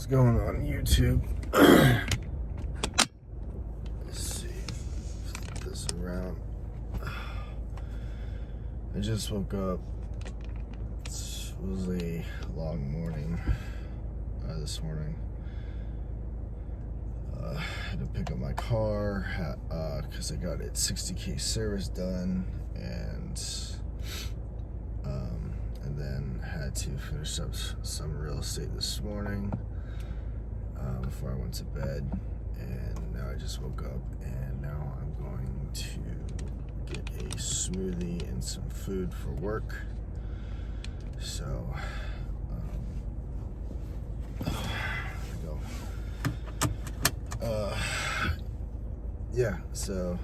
What's going on YouTube? Let's see. Flip this around. I just woke up. It was a long morning this morning. I had to pick up my car because I got its 60K service done, and then had to finish up some real estate this morning before I went to bed. And now I just woke up, and now I'm going to get a smoothie and some food for work. So there we go. So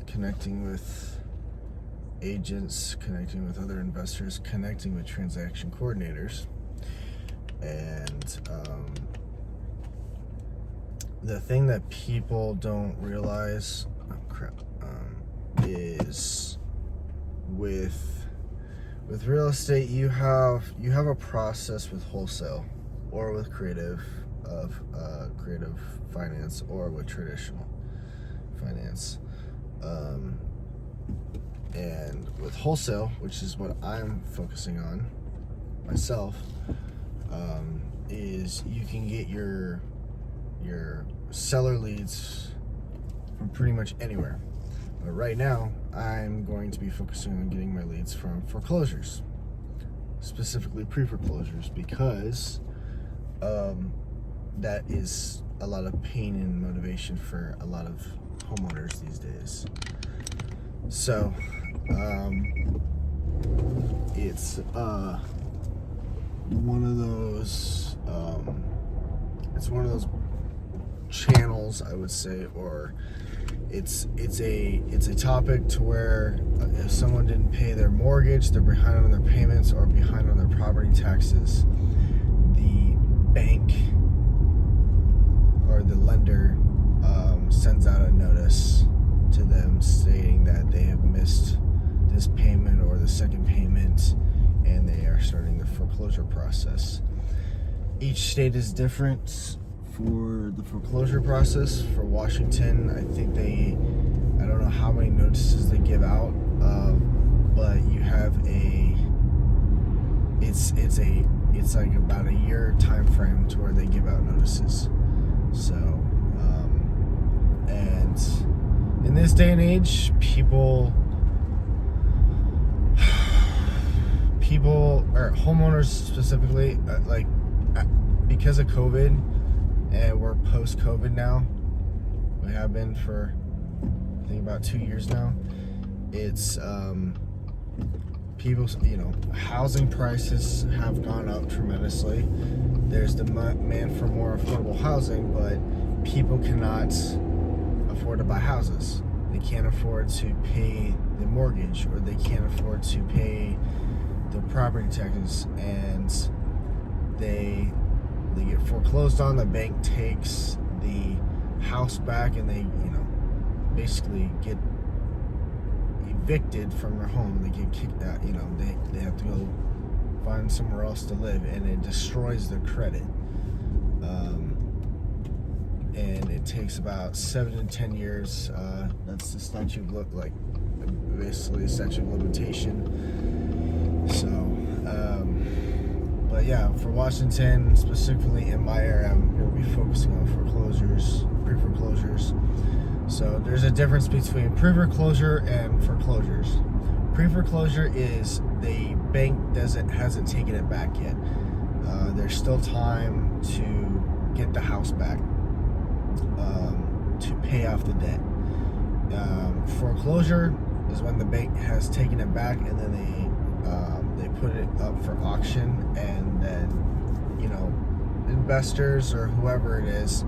connecting with agents, connecting with other investors, connecting with transaction coordinators. And the thing that people don't realize is with real estate, you have a process with wholesale or with creative finance or with traditional finance. And with wholesale, which is what I'm focusing on myself, is you can get your seller leads from pretty much anywhere. But right now, I'm going to be focusing on getting my leads from foreclosures, specifically pre-foreclosures, because that is a lot of pain and motivation for a lot of homeowners these days. So it's one of those channels, I would say, or it's a topic to where if someone didn't pay their mortgage, they're behind on their payments or behind on their property taxes, the bank or the lender sends out a notice to them stating that they have missed this payment or the second payment, and they are starting the foreclosure process. Each state is different for the foreclosure process. For Washington, I think I don't know how many notices they give out, but you have it's like about a year time frame to where they give out notices. So and in this day and age, people or homeowners specifically, because of COVID, and we're post-COVID now. We have been for I think about 2 years now. It's people, housing prices have gone up tremendously. There's demand for more affordable housing, but people cannot afford to buy houses. They can't afford to pay the mortgage, or they can't afford to pay the property taxes, and they get foreclosed on. The bank takes the house back, and they basically get evicted from their home. They get kicked out. They have to go find somewhere else to live, and it destroys their credit. And it takes about 7 to 10 years. That's the statute basically a statute of limitation. So, but yeah, for Washington, specifically in my area, I'm going to be focusing on foreclosures, pre-foreclosures. So there's a difference between pre-foreclosure and foreclosures. Pre-foreclosure is the bank hasn't taken it back yet. There's still time to get the house back, to pay off the debt. Foreclosure is when the bank has taken it back, and then they put it up for auction, and then investors or whoever it is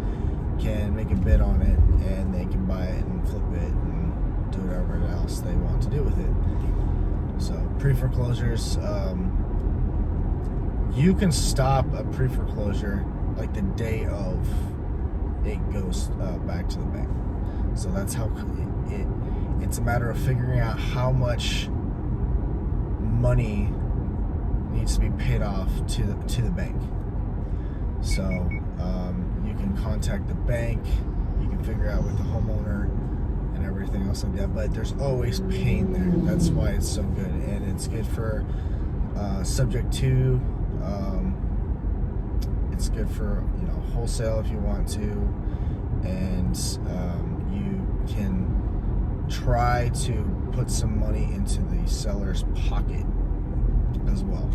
can make a bid on it, and they can buy it and flip it and do whatever else they want to do with it. So pre-foreclosures, you can stop a pre-foreclosure like the day of it goes back to the bank. So that's how it's a matter of figuring out how much money needs to be paid off to the bank. So you can contact the bank, you can figure out with the homeowner and everything else like that, but there's always pain there. That's why it's so good. And it's good for subject to, it's good for, you know, wholesale if you want to, and you can try to put some money into the seller's pocket as well,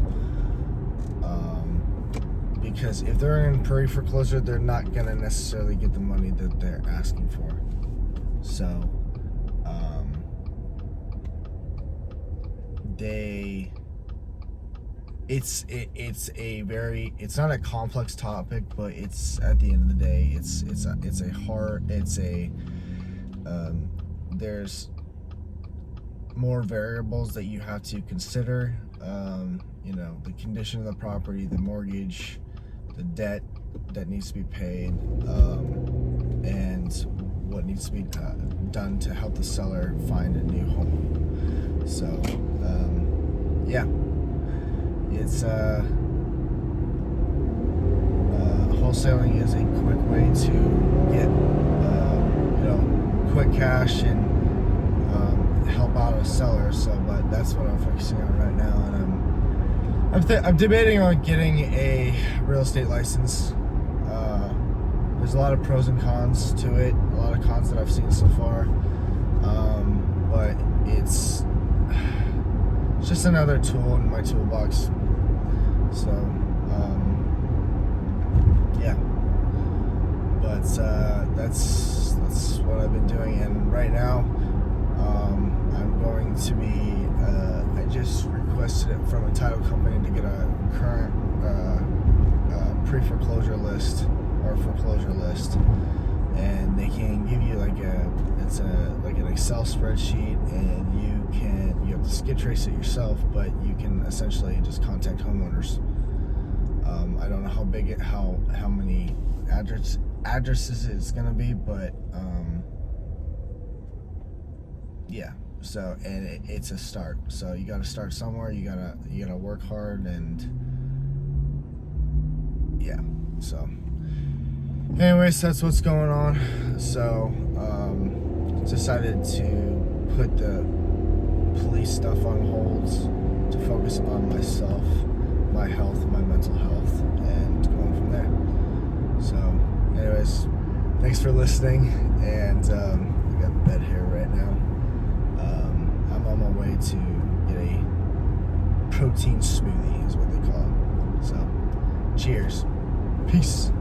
because if they're in pre-foreclosure, they're not going to necessarily get the money that they're asking for. So it's not a complex topic, but it's, at the end of the day, there's more variables that you have to consider. You know, the condition of the property, the mortgage, the debt that needs to be paid, and what needs to be done to help the seller find a new home. So yeah, it's wholesaling is a quick way to get you know, quick cash and help out a seller. So, but that's what I'm focusing on right now, and I'm debating on getting a real estate license. There's a lot of pros and cons to it, a lot of cons that I've seen so far, but it's just another tool in my toolbox. So yeah, but that's what I've been doing. And right now I'm going to be I just requested it from a title company to get a current pre-foreclosure list or foreclosure list, and they can give you like an Excel spreadsheet, and you have to skid trace it yourself, but you can essentially just contact homeowners. I don't know how big how many addresses it's gonna be, but yeah. So, and it's a start. So you got to start somewhere. You gotta work hard, and yeah. So, anyways, that's what's going on. So, decided to put the police stuff on hold to focus on myself, my health, my mental health, and going from there. So, anyways, thanks for listening, and I got bed here right now. I'm on my way to get a protein smoothie, is what they call it. So, cheers. Peace.